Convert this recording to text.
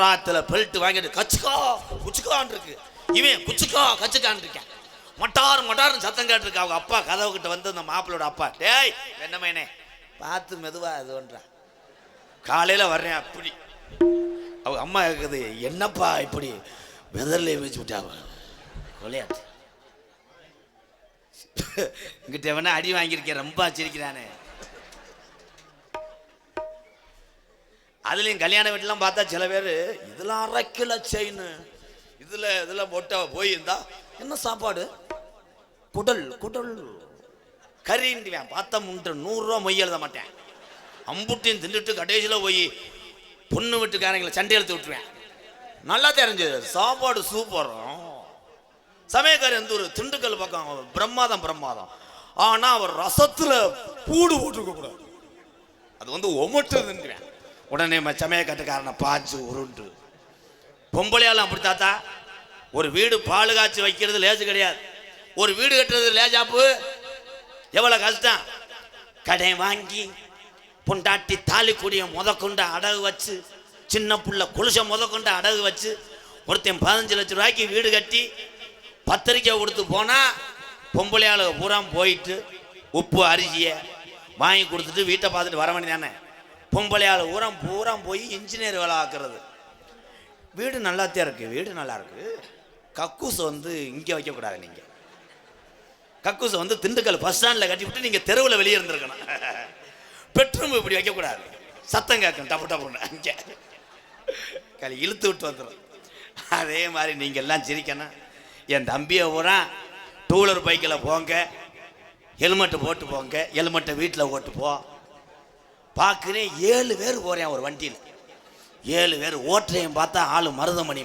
ராத்துல belt வாங்கிட்டு கச்சுக்கா குச்சுக்கான் இருக்கு, இவன் குச்சுக்கா கச்சுக்கான் இருக்கேன். மட்டார்னு சத்தம் கேட்டுருக்கு. அவங்க அப்பா கதவு கிட்ட வந்து அந்த மாப்பிளோட அப்பா, டேய் என்னமேனே பார்த்து மெதுவா அதுன்றா, காலையில வர்றேன் அப்படி. அவங்க அம்மா இருக்குது, என்னப்பா இப்படி வெதர்ல வச்சு விட்டாவ கொலையாட்டு இங்கிட்ட வேணா அடி வாங்கியிருக்கேன், ரொம்ப சிரிக்கிறானே. அதுலயும் கல்யாண வீட்டுலாம் பார்த்தா சில பேர் இதெல்லாம் 1/2 கிலோ செயின் இதுல போட்டா போயிருந்தா என்ன சாப்பாடு, குடல் கறின்டுவேன். பார்த்தா முன்ட்டு 100 ரூபா மொய் எழுத மாட்டேன். அம்புட்டியும் தின்னுட்டு கடைசியில் போய் பொண்ணு வீட்டுக்காரங்களை சண்டை எடுத்து விட்டுருவேன். நல்லா தெரிஞ்சது சாப்பாடு சூப்பரும். சமயக்காரர் எந்த ஒரு திண்டுக்கல் பக்கம் பிரம்மாதம். ஆனா அவர் ரசத்துல பூடு போட்டுருக்க கூடாது, அது வந்து ஒமட்டுதுன்னுவேன். உடனே சமயக்கட்டுக்காரனை பாய்ச்சி உருண்டு. பொம்பளையாலும் அப்படி தாத்தா, ஒரு வீடு பால் காய்ச்சி வைக்கிறது லேசு கிடையாது, ஒரு வீடு கட்டுறது லேஜாப்பு எவ்வளவு கஷ்டம். கடை வாங்கி பொண்டாட்டி தாலி கூடிய முதற்கொண்டு அடகு வச்சு, சின்ன புள்ள குளிச முதற்கொண்டு அடகு வச்சு, ஒருத்தன் 15 லட்சம் ரூபாய்க்கு வீடு கட்டி பத்திரிக்கை கொடுத்து போனா பொம்பளையாளு பூரா போயிட்டு உப்பு அரிசியை வாங்கி கொடுத்துட்டு வீட்டை பார்த்துட்டு வர வேண்டியதானே. பொம்பளையாளு பூரா போய் இன்ஜினியர் வேலை ஆக்குறது. வீடு நல்லாத்தான் இருக்கு, வீடு நல்லா இருக்கு. கக்கூஸ் வந்து இங்கே வைக்கக்கூடாது, நீங்க கக்கூஸ் வந்து திண்டுக்கல் பஸ் ஸ்டாண்டில் கட்டி விட்டு நீங்க தெருவில் வெளியே இருந்திருக்கணும். பெட்ரூம் இப்படி வைக்கக்கூடாது, சத்தம் கேட்கும் டப்புன்னு அங்கே களி இழுத்து விட்டு வந்துடும். அதே மாதிரி நீங்க எல்லாம் சிரிக்கணும். என் தம்பியை பூரா 2 வீலர் பைக்கில் போங்க, ஹெல்மெட்டு போட்டு போங்க, ஹெல்மெட்டை வீட்டில் ஓட்டு போ. பார்க்குறேன் 7 பேர் போகிறேன் ஒரு வண்டியில், 7 பேர் ஓட்டுறையும் பார்த்தா ஆளு மருதமணி